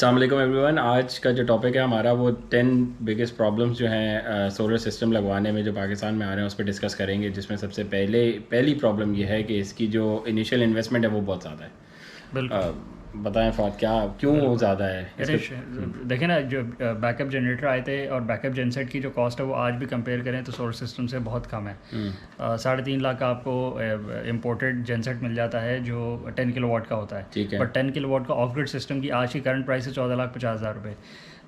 अस्सलाम वालेकुम एवरीवन। आज का जो टॉपिक है हमारा वो 10 बिगेस्ट प्रॉब्लम्स जो हैं सोलर सिस्टम लगवाने में जो पाकिस्तान में आ रहे हैं उस पर डिस्कस करेंगे, जिसमें सबसे पहली प्रॉब्लम ये है कि इसकी जो इनिशियल इन्वेस्टमेंट है वो बहुत ज़्यादा है। बिल्कुल। बताएं फ़ाद, क्या क्यों वो बिल्कुल। ज़्यादा है यानी इसके? देखें ना, जो बैकअप जनरेटर आए थे और बैकअप जनसेट की जो कॉस्ट है वो आज भी कंपेयर करें तो सोलर सिस्टम से बहुत कम है। 3.5 लाख का आपको इम्पोर्टेड जनसेट मिल जाता है जो 10 किलोवाट का होता है। ठीक है। बट 10 किलोवाट का ऑफ ग्रिड सिस्टम की आज की करंट प्राइस है 14,50,000 रुपये।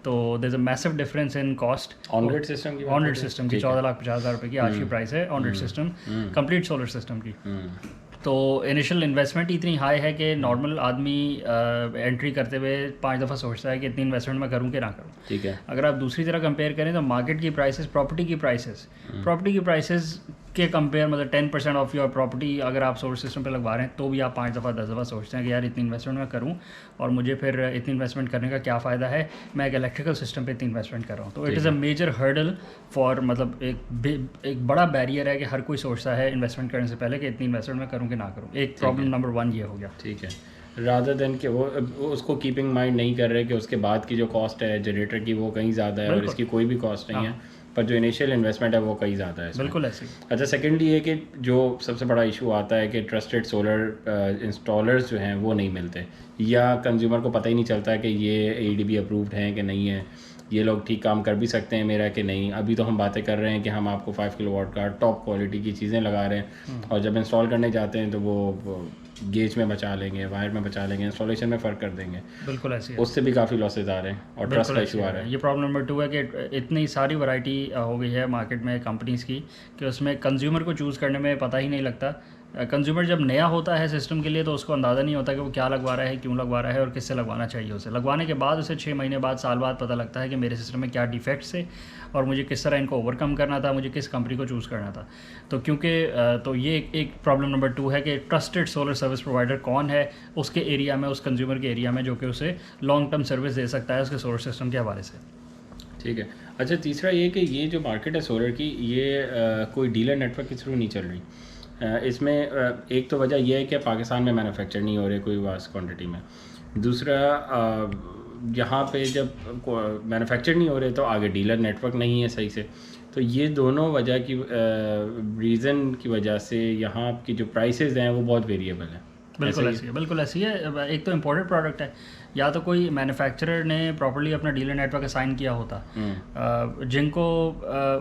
तो there is a massive difference in cost. On grid system की बात ऑन ग्रिड करते हैं? सिस्टम की ठीक है। 14,50,000 रुपये की आज की प्राइस है on grid system, complete solar system की। हम्म। तो इनिशियल इन्वेस्टमेंट इतनी हाई है कि नॉर्मल आदमी एंट्री करते हुए 5 दफ़ा सोचता है कि इतनी इन्वेस्टमेंट मैं करूँ कि ना करूँ। ठीक है। अगर आप दूसरी तरह कंपेयर करें तो मार्केट की प्राइसेस, प्रॉपर्टी की प्राइसेस के कंपेयर, मतलब 10% ऑफ योर प्रॉपर्टी अगर आप सोलर सिस्टम पे लगवा रहे हैं तो भी आप 5 दफ़ा 10 दफ़ा सोचते हैं कि यार इतनी इन्वेस्टमेंट मैं करूँ और मुझे फिर इतनी इन्वेस्टमेंट करने का क्या फ़ायदा है, मैं एक इलेक्ट्रिकल सिस्टम पे इतनी इन्वेस्टमेंट कर रहा हूँ। तो it is a major hurdle for, मतलब एक बड़ा बैरियर है कि हर कोई सोचता है इन्वेस्टमेंट करने से पहले कि इतनी इन्वेस्टमेंट मैं करूँ कि ना करूँ। एक प्रॉब्लम नंबर 1 ये हो गया। ठीक है। रादर देन कि वो उसको कीपिंग माइंड नहीं कर रहे कि उसके बाद की जो कॉस्ट है जनरेटर की वो कहीं ज़्यादा है और बिल्कुल। इसकी कोई भी कॉस्ट नहीं है, पर जो इनिशियल इन्वेस्टमेंट है वो कहीं ज़्यादा है इसमें। बिल्कुल ऐसे ही। अच्छा, सेकेंडली ये कि जो सबसे बड़ा इशू आता है कि ट्रस्टेड सोलर इंस्टॉलर्स जो हैं वो नहीं मिलते, या कंज्यूमर को पता ही नहीं चलता कि ये ADB अप्रूव्ड हैं कि नहीं है, ये लोग ठीक काम कर भी सकते हैं मेरा कि नहीं। अभी तो हम बातें कर रहे हैं कि हम आपको 5 किलोवाट का टॉप क्वालिटी की चीज़ें लगा रहे हैं, और जब इंस्टॉल करने जाते हैं तो वो गेज में बचा लेंगे, वायर में बचा लेंगे, इंस्टॉलेशन में फ़र्क कर देंगे। बिल्कुल ऐसे है। उससे भी काफ़ी लॉसेज आ रहे हैं और ट्रस्ट का इशू आ रहा है। ये प्रॉब्लम नंबर 2 है कि इतनी सारी वैरायटी हो गई है मार्केट में कंपनीज़ की कि उसमें कंज्यूमर को चूज़ करने में पता ही नहीं लगता। कंज्यूमर जब नया होता है सिस्टम के लिए तो उसको अंदाज़ा नहीं होता कि वो क्या लगवा रहा है, क्यों लगवा रहा है और किससे लगवाना चाहिए उसे। लगवाने के बाद उसे 6 महीने बाद, साल बाद पता लगता है कि मेरे सिस्टम में क्या डिफेक्ट्स थे और मुझे किस तरह इनको ओवरकम करना था, मुझे किस कंपनी को चूज़ करना था। तो क्योंकि तो ये एक प्रॉब्लम नंबर 2 है कि ट्रस्टेड सोलर सर्विस प्रोवाइडर कौन है उसके एरिया में, उस कंज्यूमर के एरिया में, जो कि उसे लॉन्ग टर्म सर्विस दे सकता है उसके सोलर सिस्टम के हवाले से। ठीक है। अच्छा, तीसरा ये कि ये जो मार्केट है सोलर की, ये कोई डीलर नेटवर्क के थ्रू नहीं चल रही। इसमें एक तो वजह यह है कि पाकिस्तान में मैन्युफैक्चर नहीं हो रहे कोई वास्ट क्वांटिटी में। दूसरा, यहाँ पे जब मैन्युफैक्चर नहीं हो रहे तो आगे डीलर नेटवर्क नहीं है सही से। तो ये दोनों वजह की रीज़न की वजह से यहाँ की जो प्राइसेस हैं वो बहुत वेरिएबल हैं। बिल्कुल ऐसी है, बिल्कुल ऐसी है। एक तो इम्पोर्टेड प्रोडक्ट है, या तो कोई मैन्युफैक्चरर ने प्रॉपर्ली अपना डीलर नेटवर्क असाइन किया होता, जिनको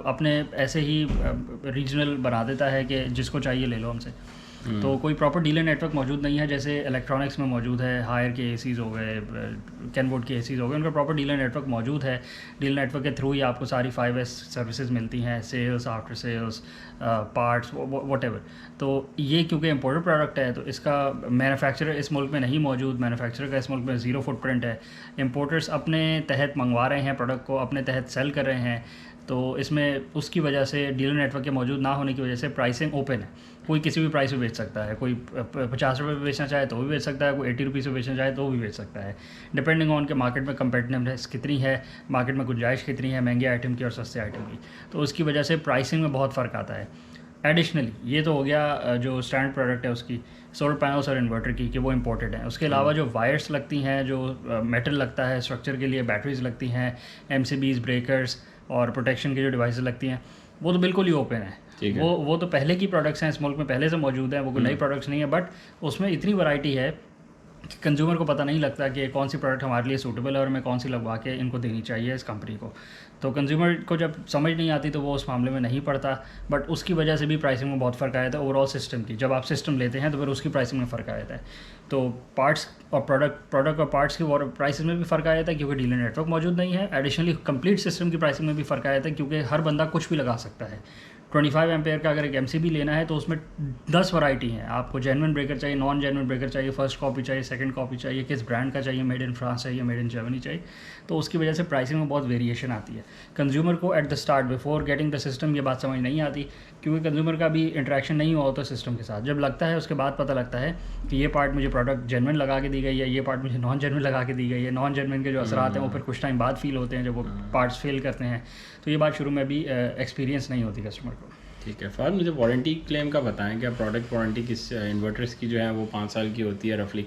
अपने ऐसे ही रीजनल बना देता है कि जिसको चाहिए ले लो हमसे। तो कोई प्रॉपर डीलर नेटवर्क मौजूद नहीं है, जैसे इलेक्ट्रॉनिक्स में मौजूद है, हायर के एसीज़ हो गए, कैनवुड के एसीज़ हो गए, उनका प्रॉपर डीलर नेटवर्क मौजूद है। डीलर नेटवर्क के थ्रू ही आपको सारी 5S सर्विसेज मिलती हैं, sales, after sales, parts, whatever. तो ये क्योंकि इम्पोर्टेड प्रोडक्ट है तो इसका मैन्युफैक्चरर इस मुल्क में नहीं मौजूद, मैन्युफैक्चरर का इस मुल्क में ज़ीरो फुटप्रिंट है। इम्पोर्टर्स अपने तहत मंगवा रहे हैं प्रोडक्ट को, अपने तहत सेल कर रहे हैं। तो इसमें उसकी वजह से, डीलर नेटवर्क के मौजूद ना होने की वजह से प्राइसिंग ओपन है, कोई किसी भी प्राइस पे बेच सकता है। कोई 50 रुपये पे बेचना चाहे तो भी बेच सकता है, कोई 80 रुपीज़ पे बेचना चाहे तो भी बेच सकता है, डिपेंडिंग ऑन के मार्केट में कम्पिटिटिवनेस कितनी है, मार्केट में गुंजाइश कितनी है महंगे आइटम की और सस्ते आइटम की। तो उसकी वजह से प्राइसिंग में बहुत फ़र्क आता है। एडिशनली ये तो हो गया जो स्टैंडर्ड प्रोडक्ट है उसकी, सोलर पैनल्स और इन्वर्टर की, कि वो इंपॉर्टेंट है। उसके अलावा जो वायर्स लगती हैं, जो मेटल लगता है स्ट्रक्चर के लिए, बैटरीज लगती हैं, MCBs, ब्रेकर्स और प्रोटेक्शन की जो डिवाइसेस लगती हैं, वो तो बिल्कुल ही ओपन है। वो तो पहले की प्रोडक्ट्स हैं, इस मुल्क में पहले से मौजूद हैं, वो कोई नई प्रोडक्ट्स नहीं है। बट उसमें इतनी वैरायटी है कि कंज्यूमर को पता नहीं लगता कि कौन सी प्रोडक्ट हमारे लिए सूटेबल है और हमें कौन सी लगवा के इनको देनी चाहिए इस कंपनी को। तो कंज्यूमर को जब समझ नहीं आती तो वो उस मामले में नहीं पड़ता। बट उसकी वजह से भी प्राइसिंग में बहुत फ़र्क आया था ओवरऑल सिस्टम की। जब आप सिस्टम लेते हैं तो फिर उसकी प्राइसिंग में फ़र्क आया था। तो पार्ट्स और प्रोडक्ट और पार्ट्स की प्राइसिस में भी फ़र्क आया था क्योंकि डीलर नेटवर्क मौजूद नहीं है। एडिशनली कंप्लीट सिस्टम की प्राइसिंग में भी फ़र्क आया था क्योंकि हर बंदा कुछ भी लगा सकता है। 25 एम्पेयर का अगर एक MCB लेना है तो उसमें 10 वैरायटी हैं। आपको जेन्युइन ब्रेकर चाहिए, नॉन जेन्युइन ब्रेकर चाहिए, फर्स्ट कॉपी चाहिए, सेकंड कॉपी चाहिए, किस ब्रांड का चाहिए, मेड इन फ्रांस चाहिए, मेड इन जर्मनी चाहिए। तो उसकी वजह से प्राइसिंग में बहुत वेरिएशन आती है। कंज्यूमर को at the start before getting the system ये बात समझ नहीं आती क्योंकि कंज्यूमर का भी इंटरेक्शन नहीं हुआ होता सिस्टम के साथ। जब लगता है उसके बाद पता लगता है कि ये पार्ट मुझे प्रोडक्ट जेन्युइन लगा के दी गई है, ये पार्ट मुझे नॉन जेन्युइन लगा के दी गई है। नॉन जेन्युइन के जो असरात हैं वो फिर कुछ टाइम बाद फील होते हैं जब वो पार्ट्स फेल करते हैं। तो ये बात शुरू में भी एक्सपीरियंस नहीं होती कस्टमर को। ठीक है फ़ाद, मुझे वारंटी क्लेम का बताएं। क्या प्रोडक्ट वारंटी किस इन्वर्टर्स की जो है वो 5 साल की होती है रफली,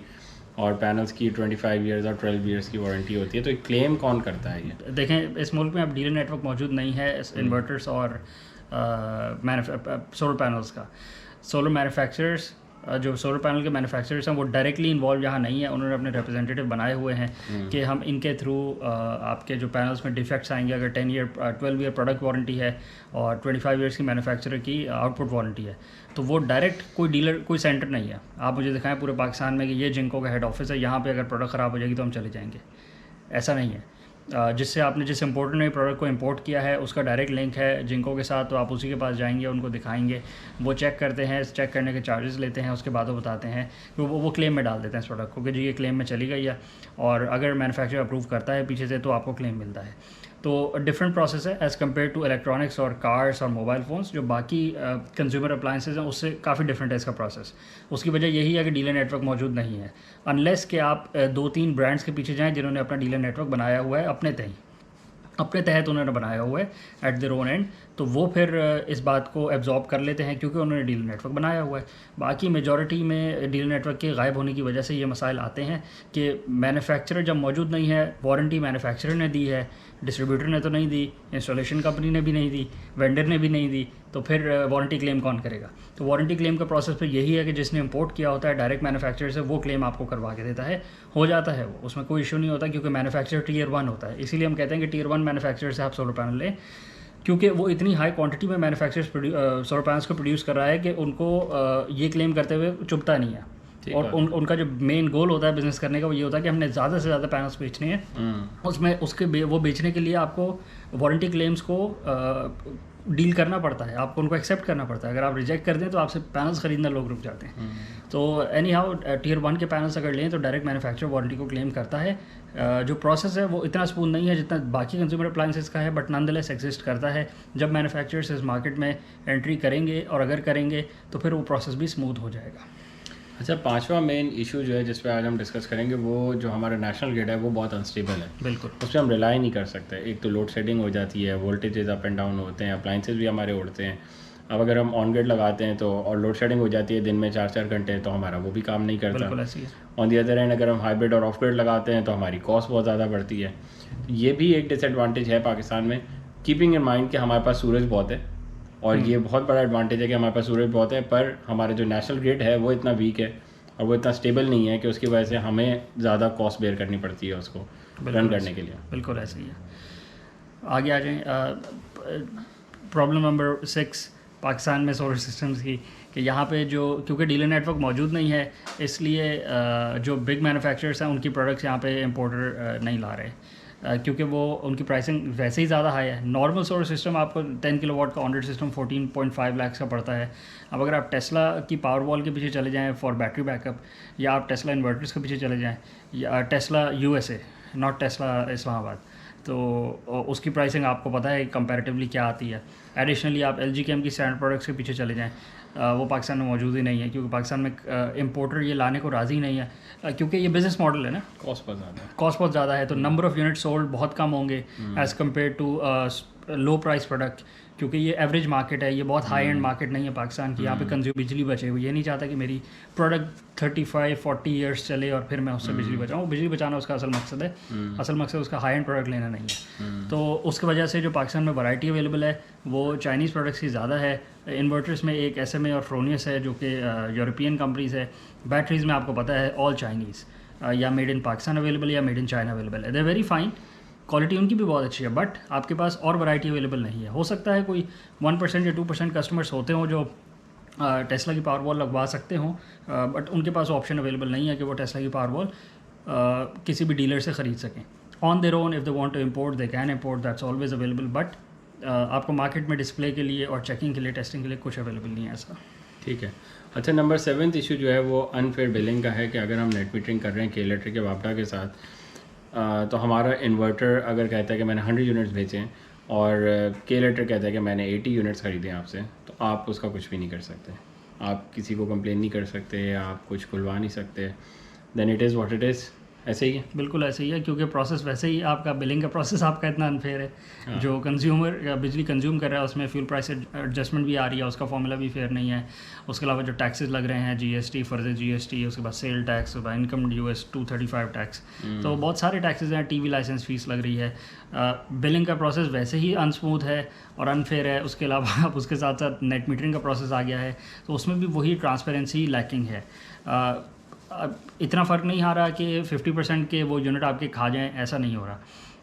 और पैनल्स की 25 इयर्स और 12 इयर्स की वारंटी होती है, तो क्लेम कौन करता है ये? देखें, इस मुल्क में अब डीलर नेटवर्क मौजूद नहीं है इन्वर्टर्स और सोलर पैनल्स का। सोलर मैन्युफैक्चरर्स, जो सोलर पैनल के मैन्युफैक्चरर्स हैं, वो डायरेक्टली इन्वॉल्व यहाँ नहीं है। उन्होंने अपने रिप्रेजेंटेटिव बनाए हुए हैं कि हम इनके थ्रू आपके जो पैनल्स में डिफेक्ट्स आएंगे, अगर 12 ईयर प्रोडक्ट वारंटी है और 25 ईयर्स की मैन्युफैक्चरर की आउटपुट वारंटी है, तो वो डायरेक्ट कोई डीलर, कोई सेंटर नहीं है। आप मुझे दिखाएं पूरे पाकिस्तान में कि ये जिंको का हेड ऑफिस है, यहाँ पे अगर प्रोडक्ट ख़राब हो जाएगी तो हम चले जाएंगे, ऐसा नहीं है। जिससे आपने जिस इम्पोर्टर ने प्रोडक्ट को इंपोर्ट किया है उसका डायरेक्ट लिंक है जिंको के साथ, तो आप उसी के पास जाएंगे, उनको दिखाएंगे, वो चेक करते हैं, चेक करने के चार्जेस लेते हैं, उसके बाद वो बताते हैं, वो क्लेम में डाल देते हैं इस प्रोडक्ट को कि जी ये क्लेम में चली गई है, और अगर मैन्युफैक्चरर अप्रूव करता है पीछे से तो आपको क्लेम मिलता है। तो डिफरेंट प्रोसेस है एज़ कम्पेयर टू इलेक्ट्रॉनिक्स और कार्स और मोबाइल फ़ोन्स, जो बाकी कंज्यूमर अप्लाइंसेज हैं उससे काफ़ी डिफरेंट है इसका प्रोसेस। उसकी वजह यही है कि डीलर नेटवर्क मौजूद नहीं है, अनलेस कि आप 2-3 ब्रांड्स के पीछे जाएं जिन्होंने अपना डीलर नेटवर्क बनाया हुआ है अपने तहत उन्होंने बनाया हुआ है एट देयर ओन एंड, तो वो फिर इस बात को एब्जॉर्ब कर लेते हैं क्योंकि उन्होंने डीलर नेटवर्क बनाया हुआ है। बाकी मेजॉरिटी में डीलर नेटवर्क के गायब होने की वजह से ये मसाइल आते हैं कि मैन्युफैक्चरर जब मौजूद नहीं है, वारंटी मैन्युफैक्चरर ने दी है, डिस्ट्रीब्यूटर ने तो नहीं दी, इंस्टॉलेशन कंपनी ने भी नहीं दी, वेंडर ने भी नहीं दी, तो फिर वारंटी क्लेम कौन करेगा? तो वारंटी क्लेम का प्रोसेस फिर यही है कि जिसने इंपोर्ट किया होता है डायरेक्ट मैन्युफैक्चरर से, वो क्लेम आपको करवा के देता है, हो जाता है वो, उसमें कोई इशू नहीं होता क्योंकि मैन्युफैक्चरर टियर 1 होता है। इसीलिए हम कहते हैं कि टियर 1 मैन्युफैक्चरर से आप सोलर पैनल लें, क्योंकि वो इतनी हाई क्वांटिटी में मैन्युफैक्चरर्स सोलर पैनल्स को प्रोड्यूस कर रहा है कि उनको ये क्लेम करते हुए चुभता नहीं है। और उनका जो मेन गोल होता है बिज़नेस करने का वो ये होता है कि हमने ज़्यादा से ज़्यादा पैनल्स बेचने हैं, उसमें वो बेचने के लिए आपको वारंटी क्लेम्स को डील करना पड़ता है, आपको उनको एक्सेप्ट करना पड़ता है। अगर आप रिजेक्ट कर दें तो आपसे पैनल्स खरीदना लोग रुक जाते हैं। तो एनी हाउ टियर 1 के पैनल्स अगर लें तो डायरेक्ट मैन्युफैक्चरर वारंटी को क्लेम करता है। जो प्रोसेस है वो इतना स्मूथ नहीं है जितना बाकी कंज्यूमर अप्लाइंसेस का है, बट नॉनदलेस एग्जिस्ट करता है। जब मैन्युफैक्चरर्स इस मार्केट में एंट्री करेंगे और अगर करेंगे तो फिर वो प्रोसेस भी स्मूथ हो जाएगा। अच्छा, 5वां मेन इशू जो है जिस पे आज हम डिस्कस करेंगे, वो जो हमारा नेशनल ग्रिड है वो बहुत अनस्टेबल है। बिल्कुल, उस पर हम रिलाई नहीं कर सकते। एक तो लोड शेडिंग हो जाती है, वोल्टेजेस अप एंड डाउन होते हैं, अप्लाइंसेस भी हमारे उड़ते हैं। अब अगर हम ऑन ग्रिड लगाते हैं तो और लोड शेडिंग हो जाती है दिन में 4-4 घंटे, तो हमारा वो भी काम नहीं करता। ऑन दी अदर एंड अगर हम हाइब्रिड और ऑफ ग्रिड लगाते हैं तो हमारी कॉस्ट बहुत ज़्यादा बढ़ती है। ये भी एक डिसएडवांटेज है पाकिस्तान में, कीपिंग इन माइंड कि हमारे पास सूरज बहुत है, और ये बहुत बड़ा एडवांटेज है कि हमारे पास सूरज बहुत है, पर हमारे जो नेशनल ग्रिड है वो इतना वीक है और वो इतना स्टेबल नहीं है कि उसकी वजह से हमें ज़्यादा कॉस्ट बेयर करनी पड़ती है उसको रन करने के लिए। बिल्कुल ऐसे ही है। आगे आ जाएं, प्रॉब्लम नंबर 6 पाकिस्तान में सोलर सिस्टम्स की, कि यहाँ पे जो क्योंकि डीलर नेटवर्क मौजूद नहीं है, इसलिए जो बिग मैन्युफैक्चरर्स हैं उनकी प्रोडक्ट्स यहाँ पे इंपोर्टर नहीं ला रहे, क्योंकि वो उनकी प्राइसिंग वैसे ही ज़्यादा हाई है। नॉर्मल सोलर सिस्टम आपको 10 किलोवाट का ऑन-ग्रिड सिस्टम 14.5 लाख का पड़ता है। अब अगर आप टेस्ला की पावर वॉल के पीछे चले जाएं फॉर बैटरी बैकअप, या आप टेस्ला इन्वर्टर्स के पीछे चले जाएं, या Tesla USA, not Tesla Islamabad, तो उसकी प्राइसिंग आपको पता है कंपैरेटिवली क्या आती है। एडिशनली आप LG Chem की स्टैंडर्ड प्रोडक्ट्स के पीछे चले जाएं, वो पाकिस्तान में मौजूद ही नहीं है, क्योंकि पाकिस्तान में इंपोर्टर ये लाने को राज़ी नहीं है, क्योंकि ये बिज़नेस मॉडल है ना, कॉस्ट बहुत ज़्यादा है, तो नंबर ऑफ़ यूनिट सोल्ड बहुत कम होंगे as compare to low price product, क्योंकि ये एवरेज मार्केट है, ये बहुत हाई एंड मार्केट नहीं है पाकिस्तान की। यहाँ पे कंज्यूम बिजली बचे हुए, ये नहीं चाहता कि मेरी प्रोडक्ट 35-40 ईयर्स चले और फिर मैं उससे बिजली बचाऊँ। बिजली बचाना उसका असल मकसद है, असल मकसद उसका हाई एंड प्रोडक्ट लेना नहीं है। तो उसकी वजह से जो पाकिस्तान में वैरायटी अवेलेबल है वो चाइनीज़ प्रोडक्ट्स की ज़्यादा है। इन्वर्टर्स में एक SMA और फ्रोनियस है जो कि यूरोपियन कंपनीज़ है। बैटरीज़ में आपको पता है ऑल चाइनीज़, या मेड इन पाकिस्तान अवेलेबल या मेड इन चाइना अवेलेबल है। दे वेरी फाइन, क्वालिटी उनकी भी बहुत अच्छी है, बट आपके पास और वैरायटी अवेलेबल नहीं है। हो सकता है कोई 1% या 2% कस्टमर्स होते हों जो टेस्ला की पावर वॉल लगवा सकते हों, बट उनके पास ऑप्शन अवेलेबल नहीं है कि वो टेस्ला की पावर वॉल किसी भी डीलर से ख़रीद सकें। On their own if they want to import they can import, that's always available, but आपको मार्केट में डिस्प्ले के लिए और चेकिंग के लिए, टेस्टिंग के लिए कुछ अवेलेबल नहीं है ऐसा। ठीक है। अच्छा, नंबर 7 इशू जो है वो अनफेयर बिलिंग का है कि अगर हम नेट मीटरिंग कर रहे हैं के इलेक्ट्रिक के वापडा के साथ, तो हमारा इन्वर्टर अगर कहता है कि मैंने 100 यूनिट्स भेजे हैं और के इलेक्ट्रिक कहता है कि मैंने 80 यूनिट्स ख़रीदे हैं आपसे, तो आप उसका कुछ भी नहीं कर सकते। आप किसी को कंप्लेन नहीं कर सकते, आप कुछ खुलवा नहीं सकते। Then it is what it is, ऐसे ही है। बिल्कुल ऐसे ही है, क्योंकि प्रोसेस वैसे ही आपका बिलिंग का प्रोसेस आपका इतना अनफेयर है। जो कंज्यूमर बिजली कंज्यूम कर रहा है उसमें फ्यूल प्राइस एडजस्टमेंट भी आ रही है, उसका फॉर्मूला भी फेयर नहीं है। उसके अलावा जो टैक्सेस लग रहे हैं, जीएसटी, फर्दर जीएसटी, उसके बाद सेल टैक्स, इनकम ड्यूएस 235 टैक्स, तो बहुत सारे टैक्सेस हैं, टीवी लाइसेंस फीस लग रही है। बिलिंग का प्रोसेस वैसे ही अनस्मूथ है और अनफेयर है। उसके अलावा अब उसके साथ साथ नेट मीटरिंग का प्रोसेस आ गया है, तो उसमें भी वही ट्रांसपेरेंसी लैकिंग है। अब इतना फ़र्क नहीं आ रहा कि 50% के वो यूनिट आपके खा जाएं, ऐसा नहीं हो रहा।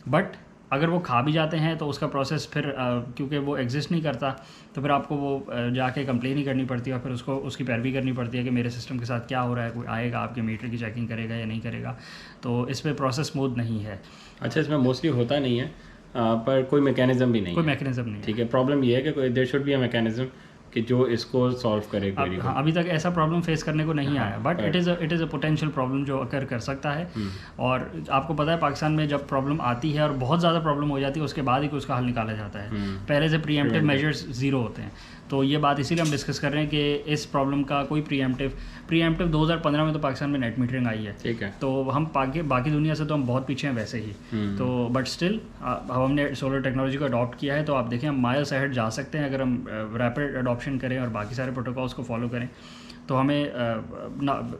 बट अगर वो खा भी जाते हैं तो उसका प्रोसेस फिर क्योंकि वो एग्जिस्ट नहीं करता, तो फिर आपको वो जाके कंप्लेन ही करनी पड़ती है और फिर उसको उसकी पैरवी करनी पड़ती है कि मेरे सिस्टम के साथ क्या हो रहा है, कोई आएगा आपके मीटर की चेकिंग करेगा या नहीं करेगा। तो इस पर प्रोसेस स्मूथ नहीं है। अच्छा, इसमें मोस्टली होता नहीं है, पर कोई मैकेनिज्म भी नहीं कोई है। मैकेनिज्म नहीं है। ठीक है, प्रॉब्लम ये है कि there should be a mechanism कि जो इसको सॉल्व करे क्वेरी को। हाँ, अभी तक ऐसा प्रॉब्लम फेस करने को नहीं आया, but it is a potential problem जो अकर कर सकता है। और आपको पता है पाकिस्तान में जब प्रॉब्लम आती है और बहुत ज़्यादा प्रॉब्लम हो जाती है, उसके बाद ही उसका हल निकाला जाता है। पहले से प्रीएम्प्टिव मेजर्स ज़ीरो होते हैं। तो ये बात इसीलिए हम डिस्कस कर रहे हैं कि इस प्रॉब्लम का कोई प्रीएम्प्टिव 2015 में तो पाकिस्तान में नेट मीटरिंग आई है। ठीक है, तो हम बाकी दुनिया से तो हम बहुत पीछे हैं वैसे ही। तो बट स्टिल हमने सोलर टेक्नोलॉजी को अडॉप्ट किया है, तो आप देखें हम माइल्स अहेड जा सकते हैं अगर हम रैपिड अडॉप्शन करें और बाकी सारे प्रोटोकॉल्स को फॉलो करें। तो हमें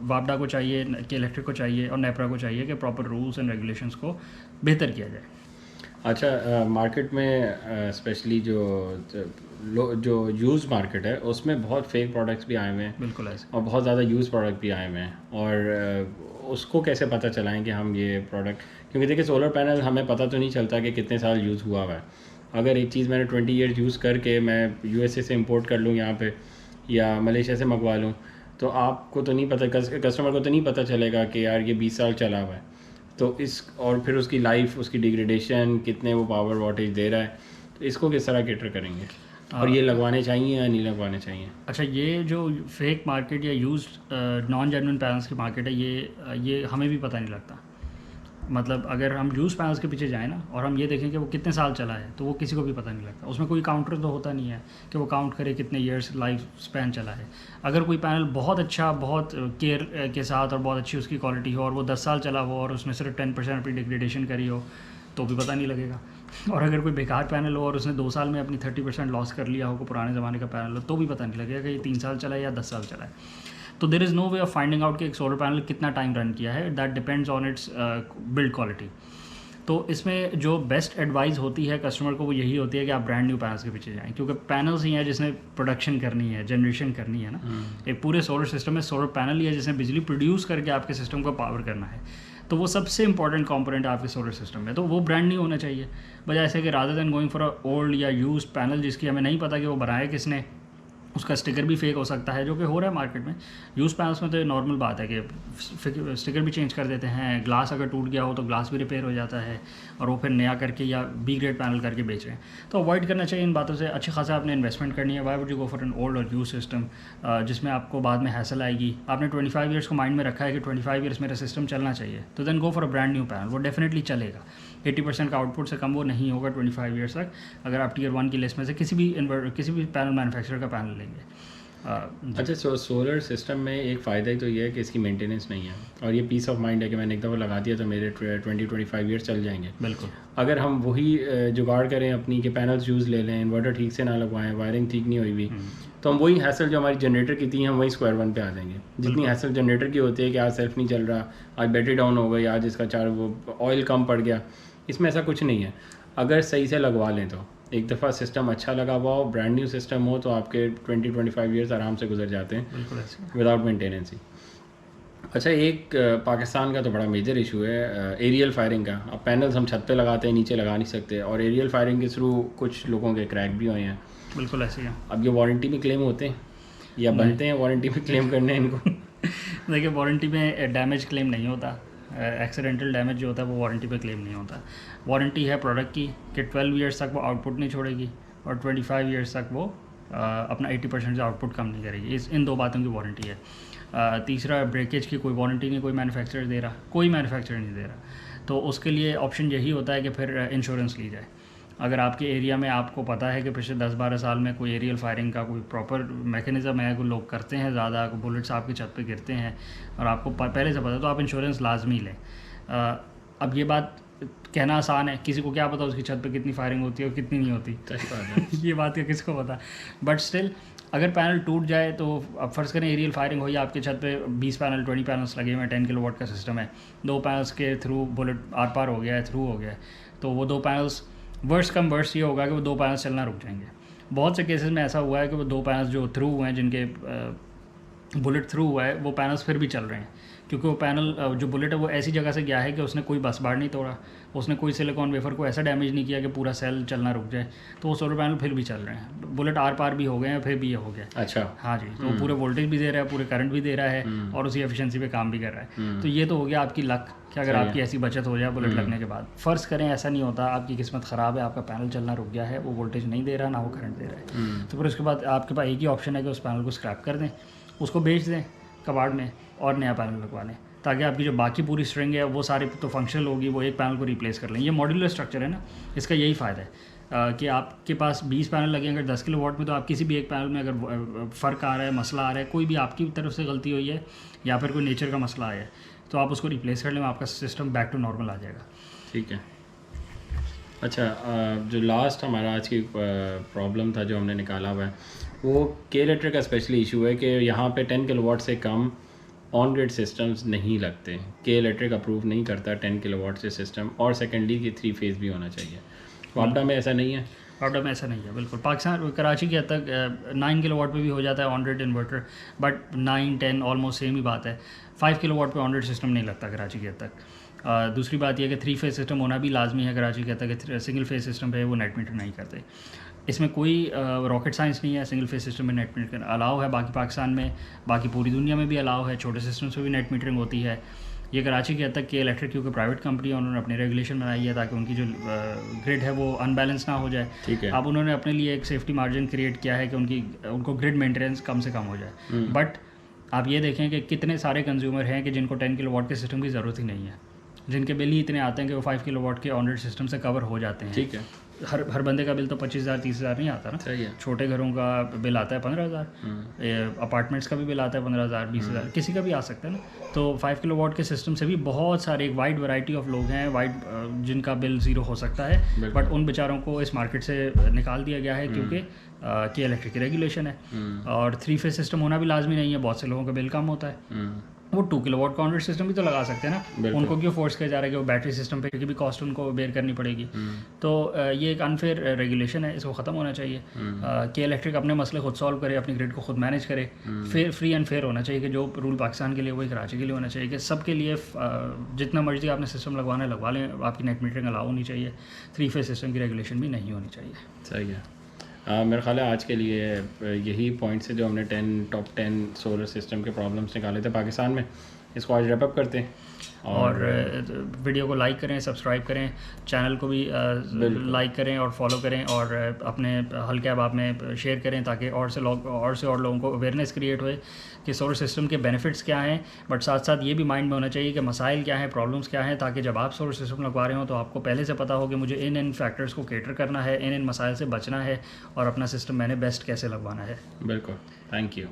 वापडा को चाहिए कि इलेक्ट्रिक को चाहिए और नेपरा को चाहिए कि प्रॉपर रूल्स एंड रेगुलेशंस को बेहतर किया जाए। अच्छा, मार्केट में स्पेशली जो यूज़ मार्केट है उसमें बहुत फेक प्रोडक्ट्स भी आए हुए हैं। बिल्कुल ऐसे। और बहुत ज़्यादा यूज़ प्रोडक्ट भी आए हुए हैं। और उसको कैसे पता चलाएं कि हम ये प्रोडक्ट, क्योंकि देखिए सोलर पैनल हमें पता तो नहीं चलता कि कितने साल यूज़ हुआ हुआ है। अगर एक चीज़ मैंने 20 ईयर्स यूज़ करके मैं यूएसए से इंपोर्ट कर लूँ यहाँ पे या मलेशिया से मंगवा लूँ, तो आपको तो नहीं पता, कस्टमर को तो नहीं पता चलेगा कि यार ये 20 साल चला हुआ है। तो और फिर उसकी लाइफ, उसकी डिग्रेडेशन, कितने वो पावर वॉटेज दे रहा है, तो इसको किस तरह कैटर करेंगे? और ये लगवाने चाहिए या नहीं लगवाने चाहिए? अच्छा, ये जो फेक मार्केट या यूज्ड नॉन जेन्युइन पैनल्स की मार्केट है, ये हमें भी पता नहीं लगता। मतलब अगर हम यूज़ पैनल्स के पीछे जाएँ ना और हम ये देखें कि वो कितने साल चला है, तो वो किसी को भी पता नहीं लगता। उसमें कोई काउंटर तो होता नहीं है कि वो काउंट करे कितने ईयर्स लाइफ स्पैन चला है। अगर कोई पैनल बहुत अच्छा, बहुत केयर के साथ और बहुत अच्छी उसकी क्वालिटी हो और वो 10 साल चला हो और उसने सिर्फ 10% अपनी डिग्रेडेशन करी हो, तो भी पता नहीं लगेगा। और अगर कोई बेकार पैनल हो और उसने 2 साल में अपनी 30% लॉस कर लिया हो, कोई पुराने ज़माने का पैनल हो, तो भी पता नहीं लगेगा कि ये 3 साल चला है या 10 साल चला है। तो there is no way of finding out कि एक सोलर पैनल कितना टाइम रन किया है। That depends on its build quality. तो इसमें जो बेस्ट एडवाइस होती है कस्टमर को वो यही होती है कि आप ब्रांड न्यू पैनल्स के पीछे जाएं, क्योंकि पैनल्स ही हैं जिसने प्रोडक्शन करनी है, जनरेशन करनी है ना। एक पूरे सोलर सिस्टम में सोलर पैनल ही है जिसने बिजली प्रोड्यूस करके आपके सिस्टम को पावर करना है। तो वो सबसे इंपॉर्टेंट कंपोनेंट है आपके सोलर सिस्टम में। तो वो ब्रांड न्यू होना चाहिए, बजाय ऐसे कि rather than going for a old या यूज्ड पैनल जिसकी हमें नहीं पता कि वो बनाया किसने, उसका स्टिकर भी फेक हो सकता है, जो कि हो रहा है मार्केट में। यूज़ पैनल्स में तो ये नॉर्मल बात है कि स्टिकर भी चेंज कर देते हैं, ग्लास अगर टूट गया हो तो ग्लास भी रिपेयर हो जाता है और वो फिर नया करके या बी ग्रेड पैनल करके बेच रहे हैं। तो अवॉइड करना चाहिए इन बातों से। अच्छी खासा आपने इन्वेस्टमेंट करनी है, why would you go for an old और यूज सिस्टम जिसमें आपको बाद में हैसल आएगी। आपने 25 ईयर्स को माइंड में रखा है कि 25 ईयर्स मेरा सिस्टम चलना चाहिए, तो then go for a brand new panel. वो डेफिनेटली चलेगा। 80% का आउटपुट से कम वो नहीं होगा 25 ईयर्स तक, अगर आप टीयर 1 की लिस्ट में से किसी भी पैनल मैन्युफैक्चरर का पैनल लेंगे। अच्छा, सोलर सिस्टम में एक फ़ायदा ही तो ये है कि इसकी मेंटेनेंस नहीं है और ये पीस ऑफ माइंड है कि मैंने एक दफ़ा लगा दिया तो मेरे 20-25 ईयर्स चल जाएंगे। बिल्कुल। अगर हम वही जुगाड़ करें अपनी कि पैनल्स यूज़ ले लें, इन्वर्टर ठीक से ना लगवाएं, वायरिंग ठीक नहीं हुई हुई, तो हम वही हैसल जो हमारी जनरेटर की थी हम वही स्क्वायर वन पे आ जाएंगे। जितनी हैसल जनरेटर की होती है कि आज सेल्फ नहीं चल रहा, आज बैटरी डाउन हो गई, आज इसका वो ऑयल कम पड़ गया, इसमें ऐसा कुछ नहीं है। अगर सही से लगवा लें तो एक दफ़ा सिस्टम अच्छा लगा हुआ हो, ब्रांड न्यू सिस्टम हो, तो आपके 20-25 ईयर्स आराम से गुजर जाते हैं विदाउट मेंटेनेंस ही। अच्छा, एक पाकिस्तान का तो बड़ा मेजर इशू है एरियल फायरिंग का। अब पैनल्स हम छत पे लगाते हैं, नीचे लगा नहीं सकते, और एरियल फायरिंग के थ्रू कुछ लोगों के क्रैक भी हुए हैं। बिल्कुल ऐसे ही है। अब ये वारंटी में क्लेम होते हैं या बनते हैं वारंटी में क्लेम करने इनको? देखिए, वारंटी में डैमेज क्लेम नहीं होता। एक्सीडेंटल डैमेज जो होता है वो वारंटी पे क्लेम नहीं होता। वारंटी है प्रोडक्ट की कि 12 ईयर्स तक वो आउटपुट नहीं छोड़ेगी और 25 ईयर्स तक वो अपना 80% से आउटपुट कम नहीं करेगी। इन 2 बातों की वारंटी है। तीसरा, ब्रेकेज की कोई वारंटी नहीं, कोई मैन्युफैक्चरर दे रहा, कोई मैन्युफैक्चरर नहीं दे रहा। तो उसके लिए ऑप्शन यही होता है कि फिर इंश्योरेंस ली जाए। अगर आपके एरिया में आपको पता है कि पिछले 10-12 साल में कोई एरियल फायरिंग का कोई प्रॉपर मैकेनिज़्म है, कोई लोग करते हैं ज़्यादा, बुलेट्स आपकी छत पे गिरते हैं और आपको पहले से पता है, तो आप इंश्योरेंस लाजमी लें। अब ये बात कहना आसान है, किसी को क्या पता उसकी छत पे कितनी फायरिंग होती है और कितनी नहीं होती। ये बात का किसको पता, बट स्टिल अगर पैनल टूट जाए तो अब फर्ज़ करें एरियल फायरिंग हो या आपके छत पे 20 पैनल 20 पैनल्स लगे हुए हैं, 10 किलोवाट का सिस्टम है, 2 पैनल्स के थ्रू बुलेट आर पार हो गया है, थ्रू हो गया है, तो वो 2 पैनल्स वर्स्ट कम वर्स्ट ये होगा कि वो 2 पैनल्स चलना रुक जाएंगे। बहुत से केसेस में ऐसा हुआ है कि वो 2 पैनल्स जो थ्रू हुए हैं, जिनके बुलेट थ्रू हुआ है, वो पैनल्स फिर भी चल रहे हैं, क्योंकि वो पैनल जो बुलेट है वो ऐसी जगह से गया है कि उसने कोई बस बार नहीं तोड़ा, उसने कोई सिलिकॉन वेफर को ऐसा डैमेज नहीं किया कि पूरा सेल चलना रुक जाए, तो वो सोलर पैनल फिर भी चल रहे हैं, बुलेट आर पार भी हो गए हैं, फिर भी ये हो गया। अच्छा, हाँ जी, तो वो पूरे वोल्टेज भी दे रहा है, पूरे करंट भी दे रहा है और उसी एफिशिएंसी पे काम भी कर रहा है। तो ये तो हो गया आपकी लक कि अगर आपकी ऐसी बचत हो जाए बुलेट लगने के बाद। फ़र्ज़ करें ऐसा नहीं होता, आपकी किस्मत ख़राब है, आपका पैनल चलना रुक गया है, वो वोल्टेज नहीं दे रहा, ना वो करंट दे रहा है, तो फिर उसके बाद आपके पास एक ही ऑप्शन है कि उस पैनल को स्क्रैप कर दें, उसको बेच दें कबाड़ में और नया पैनल लगवा लें, ताकि आपकी जो बाकी पूरी स्ट्रिंग है वो सारी तो फंक्शनल होगी, वो एक पैनल को रिप्लेस कर लें। ये मॉड्यूलर स्ट्रक्चर है ना, इसका यही फ़ायदा है कि आपके पास 20 पैनल लगे अगर 10 किलोवाट में, तो आप किसी भी एक पैनल में अगर फ़र्क आ रहा है, मसला आ रहा है, कोई भी आपकी तरफ से गलती हुई है या फिर कोई नेचर का मसला आया है, तो आप उसको रिप्लेस कर लें, आपका सिस्टम बैक टू नॉर्मल आ जाएगा। ठीक है। अच्छा, जो लास्ट हमारा आज की प्रॉब्लम था जो हमने निकाला हुआ है, वो के इलेक्ट्रिक का स्पेशली इशू है कि यहाँ पे 10 किलोवाट से कम ऑन ग्रिड सिस्टम्स नहीं लगते। के इलेक्ट्रिक अप्रूव नहीं करता 10 किलोवाट से सिस्टम, और सेकेंडली की 3 फेज़ भी होना चाहिए। वापडा में ऐसा नहीं है, वापडा में ऐसा नहीं है बिल्कुल। पाकिस्तान कराची के हद तक 9 किलोवाट पे भी हो जाता है on grid inverter, but 9 10 almost same ही बात है। 5 किलोवाट पे ऑन ग्रिड सिस्टम नहीं लगता कराची के हद तक। दूसरी बात यह कि 3 फेज़ सिस्टम होना भी लाजमी है कराची के हद तक, सिंगल फेज़ सिस्टम पे वो नेट मीटर नहीं करते। इसमें कोई रॉकेट साइंस नहीं है, सिंगल फेज सिस्टम में नेट मीटरिंग अलाउ है, बाकी पाकिस्तान में, बाकी पूरी दुनिया में भी अलाउ है, छोटे सिस्टम्स में भी नेट मीटरिंग होती है। ये कराची के हद तक के इलेक्ट्रिक क्योंकि प्राइवेट कंपनी है, उन्होंने अपनी रेगुलेशन बनाई है ताकि उनकी जो ग्रिड है वो अनबैलेंस ना हो जाए। ठीक है। अब उन्होंने अपने लिए एक सेफ्टी मार्जिन क्रिएट किया है कि उनको ग्रिड मेंटेनेंस कम से कम हो जाए। बट आप ये देखें कि कितने सारे कंज्यूमर हैं कि जिनको 10 किलोवाट के सिस्टम की ज़रूरत ही नहीं है, जिनके बिल ही इतने आते हैं कि वो 5 किलोवाट के ऑन ग्रिड सिस्टम से कवर हो जाते हैं। ठीक है। हर बंदे का बिल तो 25,000 30,000 नहीं आता ना। सही है। छोटे घरों का बिल आता है 15,000, अपार्टमेंट्स का भी बिल आता है 15,000 20,000, किसी का भी आ सकता है ना। तो 5 किलोवाट के सिस्टम से भी बहुत सारे, एक वाइड वैरायटी ऑफ लोग हैं जिनका बिल ज़ीरो हो सकता है, बट उन बेचारों को इस मार्केट से निकाल दिया गया है क्योंकि कि इलेक्ट्रिक की रेगुलेशन है। और 3 फेज सिस्टम होना भी लाजमी नहीं है, बहुत से लोगों का बिल कम होता है, वो 2 किलोवाट का ऑन ग्रिड सिस्टम भी तो लगा सकते हैं ना। उनको क्यों फोर्स किया जा रहा है कि वो बैटरी सिस्टम पे की भी कॉस्ट उनको बेयर करनी पड़ेगी। तो ये एक अनफेयर रेगुलेशन है, इसको ख़त्म होना चाहिए कि इलेक्ट्रिक अपने मसले खुद सॉल्व करे, अपनी ग्रिड को खुद मैनेज करे। फिर फ्री एंड फेयर होना चाहिए कि जो रूल पाकिस्तान के लिए वही कराची के लिए होना चाहिए कि सबके लिए जितना मर्जी आपने सिस्टम लगवाना है लगवा लें, आपकी नेट मीटरिंग अलाउ होनी चाहिए, 3 फेज सिस्टम की रेगुलेशन भी नहीं होनी चाहिए। सही है। मेरा ख्याल है आज के लिए यही पॉइंट्स है जो हमने टॉप 10 सोलर सिस्टम के प्रॉब्लम्स निकाले थे पाकिस्तान में। इसको आज रैप अप करते हैं और वीडियो को लाइक करें, सब्सक्राइब करें, चैनल को भी लाइक करें और फॉलो करें, और अपने हल्के अहबाब में शेयर करें ताकि और से लोगों को अवेयरनेस क्रिएट होए कि सोलर सिस्टम के बेनिफिट्स क्या हैं। बट साथ साथ ये भी माइंड में होना चाहिए कि मसाइल क्या हैं, प्रॉब्लम्स क्या हैं, ताकि जब आप सोलर सिस्टम लगवा रहे हो तो आपको पहले से पता हो कि मुझे इन फैक्टर्स को केटर करना है, इन मसाइल से बचना है और अपना सिस्टम मैंने बेस्ट कैसे लगवाना है। बिल्कुल। Thank you.